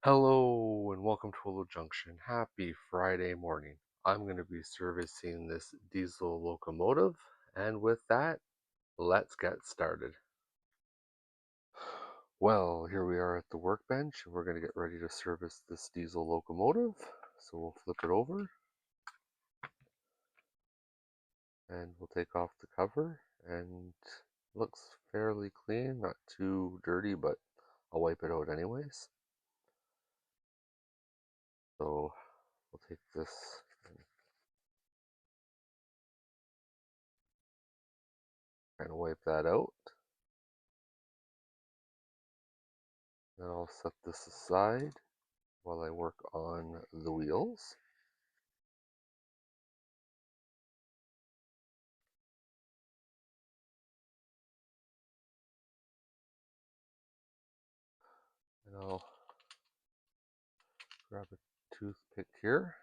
Hello and welcome to Willow Junction. Happy Friday morning. I'm going to be servicing this diesel locomotive, and with that, let's get started. Well, here we are at the workbench, and we're going to get ready to service this diesel locomotive. So we'll flip it over, and we'll take off the cover, and it looks fairly clean, not too dirty, but I'll wipe it out anyways. So we'll take this and kind of wipe that out. Then I'll set this aside while I work on the wheels. And I'll grab a toothpick here.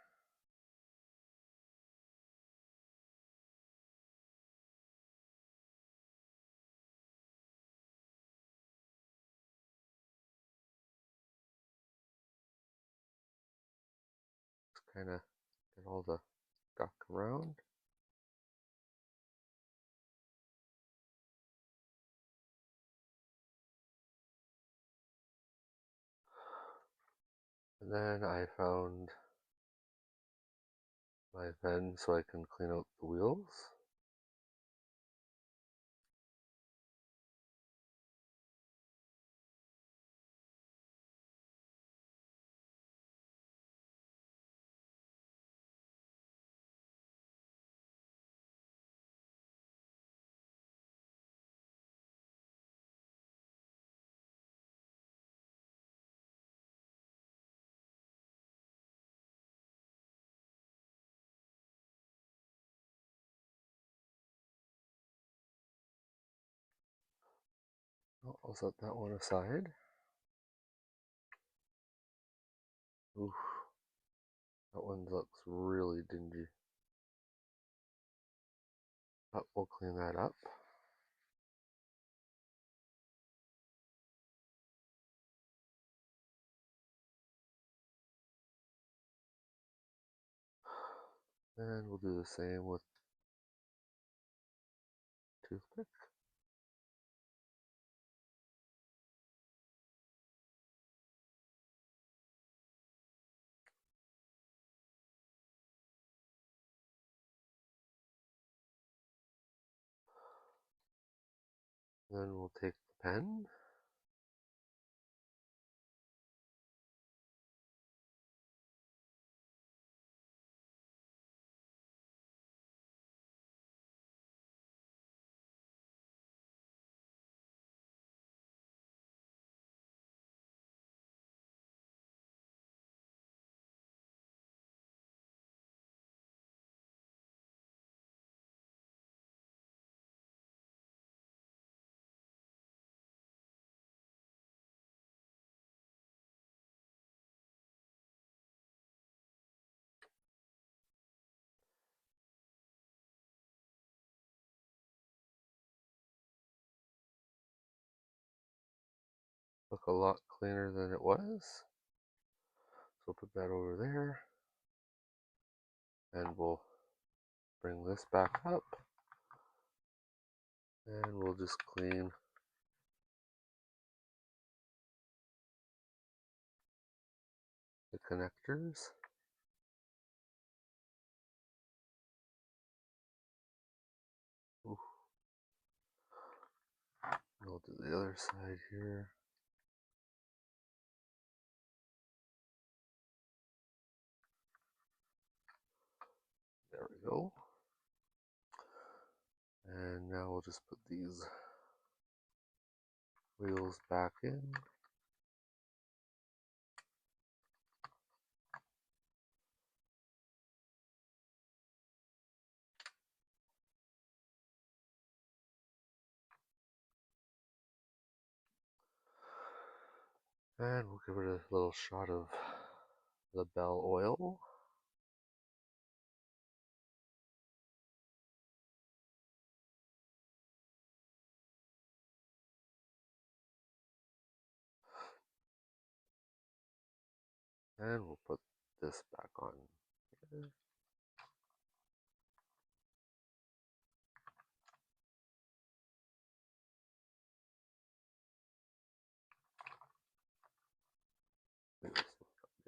Just kind of get all the gunk around. And then I found my pen so I can clean out the wheels. I'll set that one aside. Oof, that one looks really dingy. But we'll clean that up. And we'll do the same with toothpick. Then we'll take the pen. Look a lot cleaner than it was. So we'll put that over there. And we'll bring this back up. And we'll just clean the connectors. Ooh. We'll do the other side here. There we go. And now we'll just put these wheels back in. And we'll give it a little shot of the bell oil. And we'll put this back on here.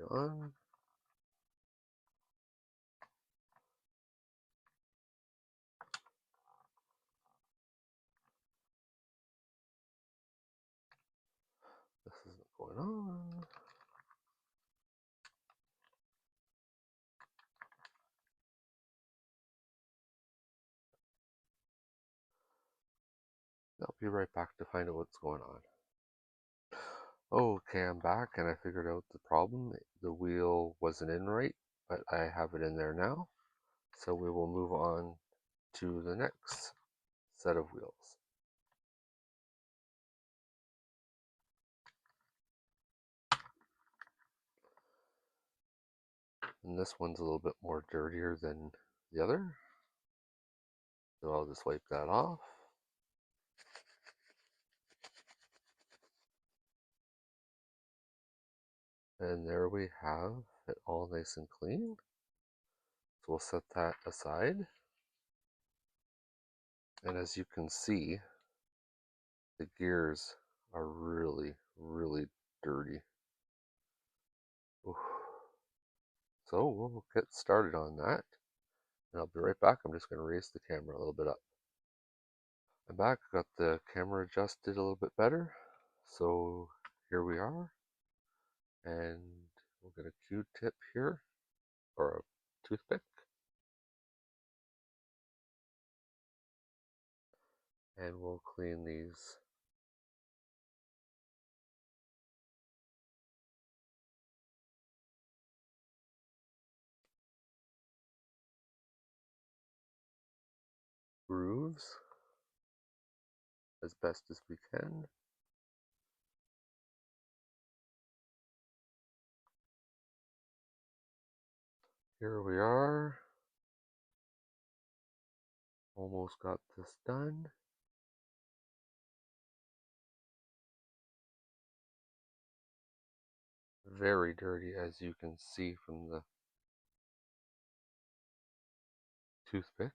On. This isn't going on. I'll be right back to find out what's going on. Okay, I'm back and I figured out the problem. The wheel wasn't in right, but I have it in there now. So we will move on to the next set of wheels. And this one's a little bit more dirtier than the other. So I'll just wipe that off. And there we have it all nice and clean. So we'll set that aside. And as you can see, the gears are really, really dirty. Oof. So we'll get started on that. And I'll be right back. I'm just going to raise the camera a little bit up. I'm back. Got the camera adjusted a little bit better. So here we are. And we'll get a Q-tip here, or a toothpick. And we'll clean these grooves as best as we can. Here we are. Almost got this done. Very dirty, as you can see from the toothpick.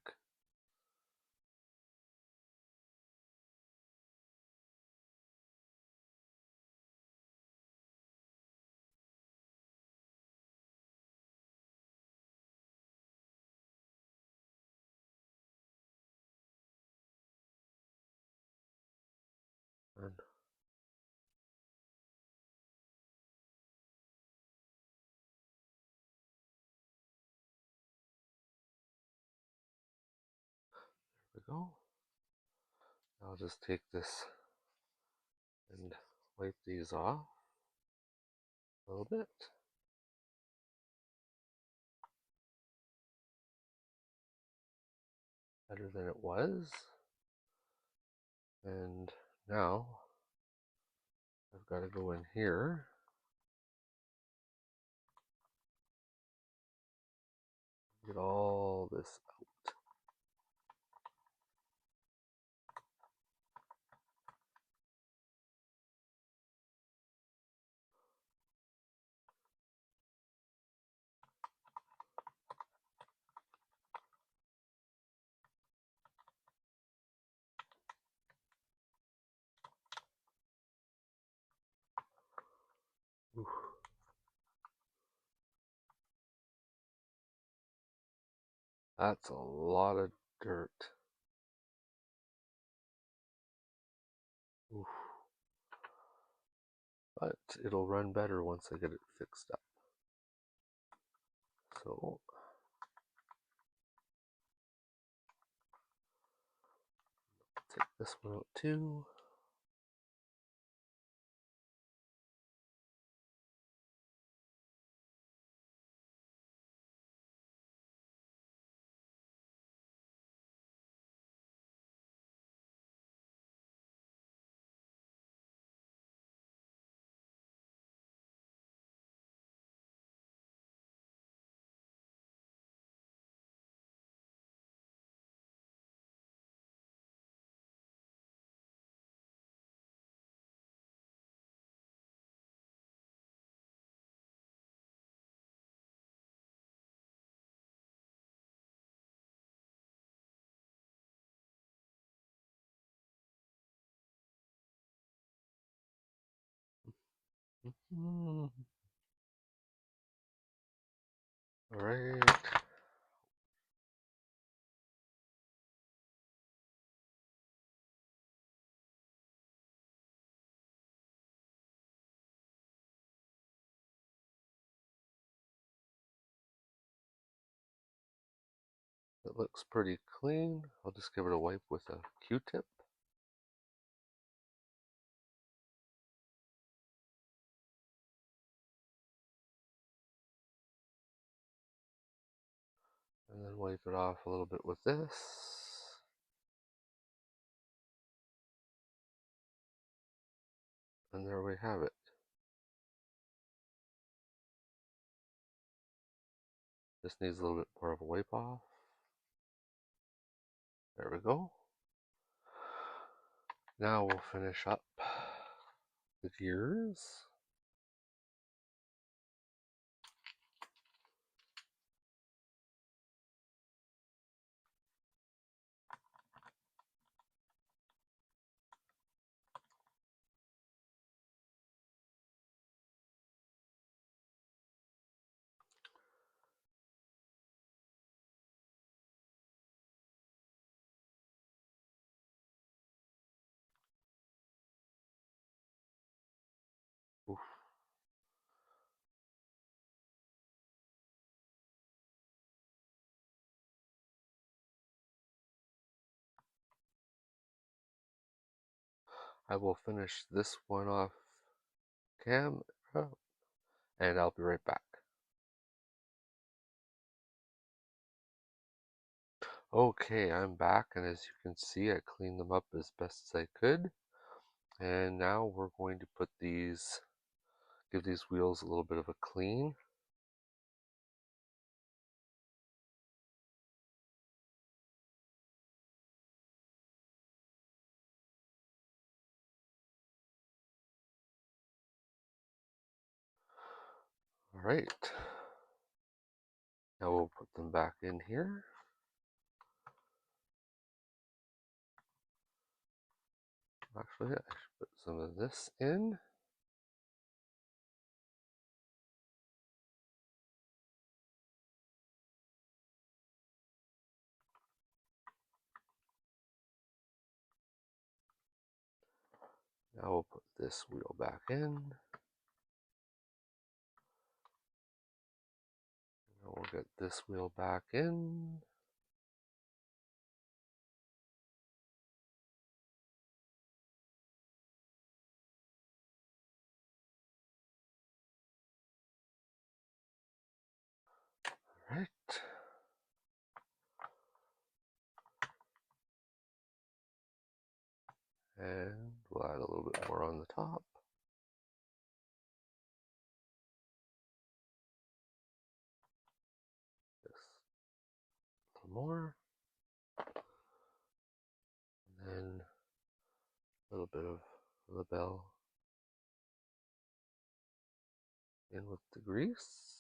And there we go. I'll just take this and wipe these off a little bit. Better than it was. And now I've got to go in here and get all this out. Oof. That's a lot of dirt. Oof. But it'll run better once I get it fixed up. So take this one out too. All right. It looks pretty clean. I'll just give it a wipe with a Q-tip. And then wipe it off a little bit with this. And there we have it. This needs a little bit more of a wipe off. There we go. Now we'll finish up the gears. Oof. I will finish this one off camera and I'll be right back. Okay, I'm back, and as you can see, I cleaned them up as best as I could. And now we're going to put these, give these wheels a little bit of a clean. All right. Now we'll put them back in here. Actually, I should put some of this in. Now we'll put this wheel back in. Now we'll get this wheel back in. All right. And we'll add a little bit more on the top. Just a little more. And then a little bit of label in with the grease.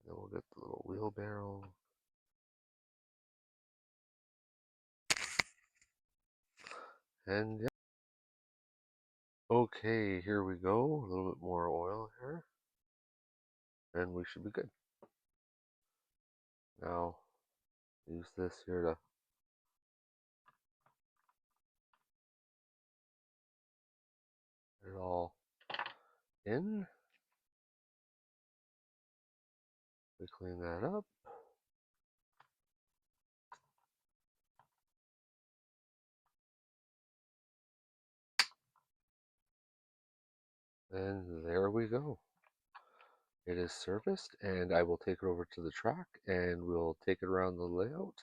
Then we'll get the little wheelbarrow. And yeah. Okay, here we go. A little bit more oil here. And we should be good. Now, use this here to get it all in. We clean that up. And there we go. It is serviced, and I will take it over to the track and we'll take it around the layout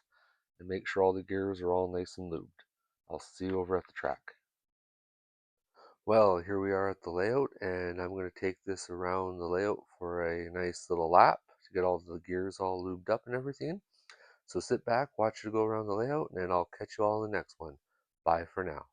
and make sure all the gears are all nice and lubed. I'll see you over at the track. Well, here we are at the layout, and I'm going to take this around the layout for a nice little lap to get all the gears all lubed up and everything. So sit back, watch it go around the layout, and I'll catch you all in the next one. Bye for now.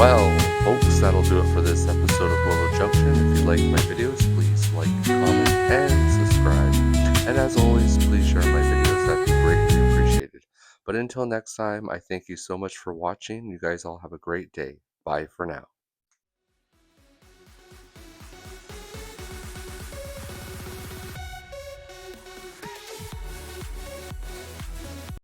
Well, folks, that'll do it for this episode of Willow Junction. If you like my videos, please like, comment, and subscribe. And as always, please share my videos. That'd be greatly appreciated. But until next time, I thank you so much for watching. You guys all have a great day. Bye for now.